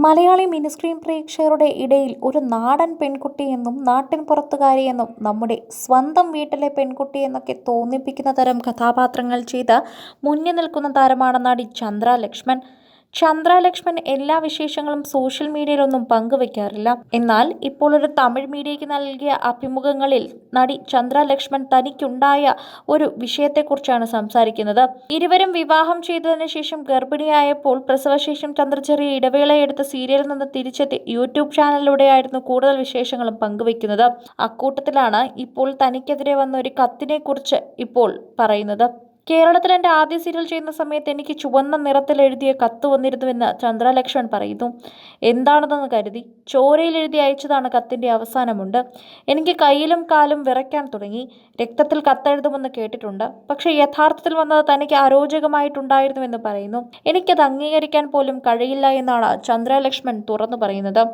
Malayali mini screen പ്രേക്ഷകരുടെ ഇടയിൽ ഒരു നാടൻ പെൺകുട്ടിയെന്നും നാട്ടിൻ പുറത്തുകാരിയെന്നും നമ്മുടെ സ്വന്തം വീട്ടിലെ പെൺകുട്ടിയെന്നൊക്കെ തോന്നിപ്പിക്കുന്ന തരം കഥാപാത്രങ്ങൾ ചെയ്ത് മുന്നിൽ നിൽക്കുന്ന താരമാണ് നടി ചന്ദ്ര ലക്ഷ്മൺ. ചന്ദ്ര ലക്ഷ്മൺ എല്ലാ വിശേഷങ്ങളും സോഷ്യൽ മീഡിയയിലൊന്നും പങ്കുവെക്കാറില്ല. എന്നാൽ ഇപ്പോൾ ഒരു തമിഴ് മീഡിയയ്ക്ക് നൽകിയ അഭിമുഖങ്ങളിൽ നടി ചന്ദ്ര ലക്ഷ്മൺ തനിക്കുണ്ടായ ഒരു വിഷയത്തെക്കുറിച്ചാണ് സംസാരിക്കുന്നത്. ഇരുവരും വിവാഹം ചെയ്തതിനു ശേഷം ഗർഭിണിയായപ്പോൾ പ്രസവശേഷം ചന്ദ്ര ചെറിയ ഇടവേളയെടുത്ത് സീരിയലിൽ നിന്ന് തിരിച്ചെത്തി യൂട്യൂബ് ചാനലിലൂടെയായിരുന്നു കൂടുതൽ വിശേഷങ്ങളും പങ്കുവെക്കുന്നത്. അക്കൂട്ടത്തിലാണ് ഇപ്പോൾ തനിക്കെതിരെ വന്ന ഒരു കത്തിനെ കുറിച്ച് ഇപ്പോൾ പറയുന്നത്. കേരളത്തിൽ എൻ്റെ ആദ്യ സീരിയൽ ചെയ്യുന്ന സമയത്ത് എനിക്ക് ചുവന്ന നിറത്തിൽ എഴുതിയ കത്ത് വന്നിരുന്നുവെന്ന് ചന്ദ്ര ലക്ഷ്മൺ പറയുന്നു. എന്താണെന്ന് കരുതി ചോരയിൽ എഴുതി അയച്ചതാണ് കത്തിൻ്റെ അവസാനമുണ്ട്. എനിക്ക് കയ്യിലും കാലും വിറയ്ക്കാൻ തുടങ്ങി. രക്തത്തിൽ കത്തെഴുതുമെന്ന് കേട്ടിട്ടുണ്ട്. പക്ഷേ യഥാർത്ഥത്തിൽ വന്നത് തനിക്ക് അരോചകമായിട്ടുണ്ടായിരുന്നുവെന്ന് പറയുന്നു. എനിക്കത് അംഗീകരിക്കാൻ പോലും കഴിയില്ല എന്നാണ് ചന്ദ്ര ലക്ഷ്മൺ തുറന്നു പറയുന്നത്.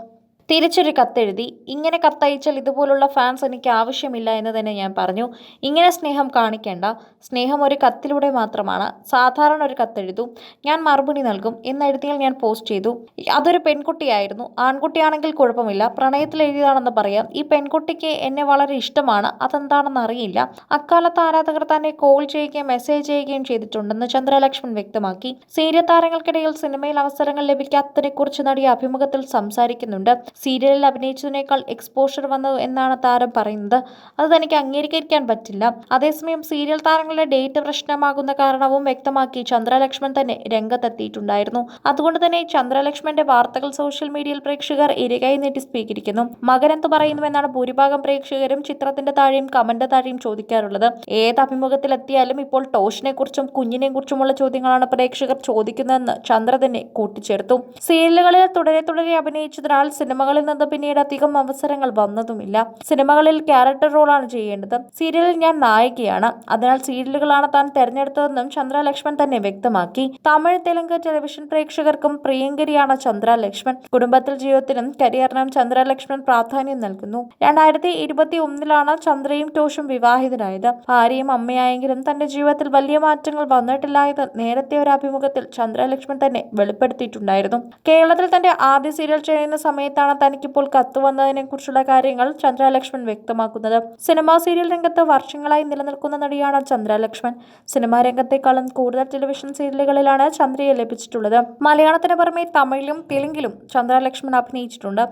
തിരിച്ചൊരു കത്തെഴുതി. ഇങ്ങനെ കത്തയച്ചാൽ ഇതുപോലുള്ള ഫാൻസ് എനിക്ക് ആവശ്യമില്ല എന്ന് തന്നെ ഞാൻ പറഞ്ഞു. ഇങ്ങനെ സ്നേഹം കാണിക്കേണ്ട. സ്നേഹം ഒരു കത്തിലൂടെ മാത്രമാണ്. സാധാരണ ഒരു കത്തെഴുതൂ, ഞാൻ മറുപടി നൽകും എന്നെഴുതിയാൽ ഞാൻ പോസ്റ്റ് ചെയ്തു. അതൊരു പെൺകുട്ടിയായിരുന്നു. ആൺകുട്ടിയാണെങ്കിൽ കുഴപ്പമില്ല. പ്രണയത്തിൽ എഴുതിയതാണെന്ന് പറയാം. ഈ പെൺകുട്ടിക്ക് എന്നെ വളരെ ഇഷ്ടമാണ്. അതെന്താണെന്ന് അറിയില്ല. അക്കാലത്ത് ആരാധകർ തന്നെ കോൾ ചെയ്യുകയും മെസ്സേജ് ചെയ്യുകയും ചെയ്തിട്ടുണ്ടെന്ന് ചന്ദ്രലക്ഷ്മൺ വ്യക്തമാക്കി. സീരിയൽ താരങ്ങൾക്കിടയിൽ സിനിമയിൽ അവസരങ്ങൾ ലഭിക്കാത്തതിനെക്കുറിച്ച് നടി അഭിമുഖത്തിൽ സംസാരിക്കുന്നുണ്ട്. സീരിയലിൽ അഭിനയിച്ചതിനേക്കാൾ എക്സ്പോഷർ വന്നു എന്നാണ് താരം പറയുന്നത്. അത് തനിക്ക് അംഗീകരിക്കാൻ പറ്റില്ല. അതേസമയം സീരിയൽ താരങ്ങളുടെ ഡേറ്റ് പ്രശ്നമാകുന്ന കാരണവും വ്യക്തമാക്കി ചന്ദ്ര ലക്ഷ്മൺ തന്നെ രംഗത്തെത്തിയിട്ടുണ്ടായിരുന്നു. അതുകൊണ്ട് തന്നെ ചന്ദ്ര ലക്ഷ്മണന്റെ വാർത്തകൾ സോഷ്യൽ മീഡിയയിൽ പ്രേക്ഷകർ ഇരകൈ നീട്ടി സ്വീകരിക്കുന്നു. മകനെന്ത് പറയുന്നുവെന്നാണ് ഭൂരിഭാഗം പ്രേക്ഷകരും ചിത്രത്തിന്റെ താഴെയും കമന്റ് താഴെയും ചോദിക്കാറുള്ളത്. ഏത് അഭിമുഖത്തിലെത്തിയാലും ഇപ്പോൾ ടോഷിനെ കുറിച്ചും കുഞ്ഞിനെ കുറിച്ചുമുള്ള ചോദ്യങ്ങളാണ് പ്രേക്ഷകർ ചോദിക്കുന്നതെന്ന് ചന്ദ്ര തന്നെ കൂട്ടിച്ചേർത്തു. സീരിയലുകളിൽ തുടരെ തുടരെ അഭിനയിച്ചതിനാൽ സിനിമകളിൽ നിന്ന് പിന്നീട് അധികം അവസരങ്ങൾ വന്നതുമില്ല. സിനിമകളിൽ ക്യാരക്ടർ റോളാണ് ചെയ്യേണ്ടത്. സീരിയലിൽ ഞാൻ നായികയാണ്. അതിനാൽ സീരിയലുകളാണ് താൻ തെരഞ്ഞെടുത്തതെന്നും ചന്ദ്ര ലക്ഷ്മൺ തന്നെ വ്യക്തമാക്കി. തമിഴ് തെലുങ്ക് ടെലിവിഷൻ പ്രേക്ഷകർക്കും പ്രിയങ്കരിയാണ് ചന്ദ്ര ലക്ഷ്മൺ. കുടുംബത്തിൽ ജീവിതത്തിനും കരിയറിനും ചന്ദ്ര ലക്ഷ്മൺ പ്രാധാന്യം നൽകുന്നു. 2021 ചന്ദ്രയും ടോഷും വിവാഹിതരായത്. ഭാര്യയും അമ്മയായെങ്കിലും തന്റെ ജീവിതത്തിൽ വലിയ മാറ്റങ്ങൾ വന്നിട്ടില്ല എന്ന് നേരത്തെ ഒരു അഭിമുഖത്തിൽ ചന്ദ്ര ലക്ഷ്മൺ തന്നെ വെളിപ്പെടുത്തിയിട്ടുണ്ടായിരുന്നു. കേരളത്തിൽ തന്റെ ആദ്യ സീരിയൽ ചെയ്യുന്ന സമയത്താണ് തനിക്കിപ്പോൾ കത്ത് വന്നതിനെ കുറിച്ചുള്ള കാര്യങ്ങൾ ചന്ദ്ര ലക്ഷ്മൺ വ്യക്തമാക്കുന്നത്. സിനിമാ സീരിയൽ രംഗത്ത് വർഷങ്ങളായി നിലനിൽക്കുന്ന നടിയാണ് ചന്ദ്ര ലക്ഷ്മൺ. സിനിമാ രംഗത്തെക്കാളും കൂടുതൽ ടെലിവിഷൻ സീരിയലുകളിലാണ് ചന്ദ്രയെ ലഭിച്ചിട്ടുള്ളത്. മലയാളത്തിന് പുറമെ തമിഴിലും തെലുങ്കിലും ചന്ദ്ര ലക്ഷ്മൺ അഭിനയിച്ചിട്ടുണ്ട്.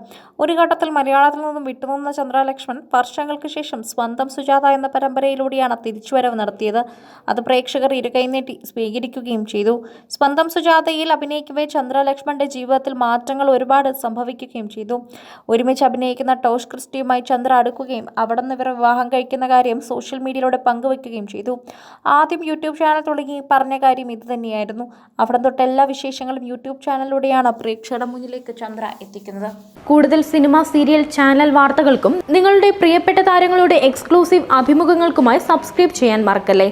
ഒരു ഘട്ടത്തിൽ മലയാളത്തിൽ നിന്നും വിട്ടുനിന്ന ചന്ദ്ര ലക്ഷ്മൺ വർഷങ്ങൾക്ക് ശേഷം സ്വന്തം സുജാത എന്ന പരമ്പരയിലൂടെയാണ് തിരിച്ചുവരവ് നടത്തിയത്. അത് പ്രേക്ഷകർ ഇരുകൈ നീട്ടി സ്വീകരിക്കുകയും ചെയ്തു. സ്വന്തം സുജാതയിൽ അഭിനയിക്കവേ ചന്ദ്ര ലക്ഷ്മണന്റെ ജീവിതത്തിൽ മാറ്റങ്ങൾ ഒരുപാട് സംഭവിക്കുകയും ചെയ്തു. ഒരുമിച്ച് അഭിനയിക്കുന്ന ടോഷ് ക്രിസ്റ്റിയുമായി ചന്ദ്ര അടുക്കുകയും അവിടെ നിന്ന് ഇവർ വിവാഹം കഴിക്കുന്ന കാര്യം സോഷ്യൽ മീഡിയയിലൂടെ പങ്കുവെക്കുകയും ചെയ്തു. ആദ്യം യൂട്യൂബ് ചാനൽ തുടങ്ങി പറഞ്ഞ കാര്യം ഇത് തന്നെയായിരുന്നു. അവിടെ തൊട്ട് എല്ലാ വിശേഷങ്ങളും യൂട്യൂബ് ചാനലിലൂടെയാണ് പ്രേക്ഷകരുടെ മുന്നിലേക്ക് ചന്ദ്ര എത്തിക്കുന്നത്. കൂടുതൽ സിനിമ, സീരിയൽ, ചാനൽ വാർത്തകൾക്കും നിങ്ങളുടെ പ്രിയപ്പെട്ട താരങ്ങളുടെ എക്സ്ക്ലൂസീവ് അഭിമുഖങ്ങൾക്കുമായി സബ്സ്ക്രൈബ് ചെയ്യാൻ മറക്കല്ലേ.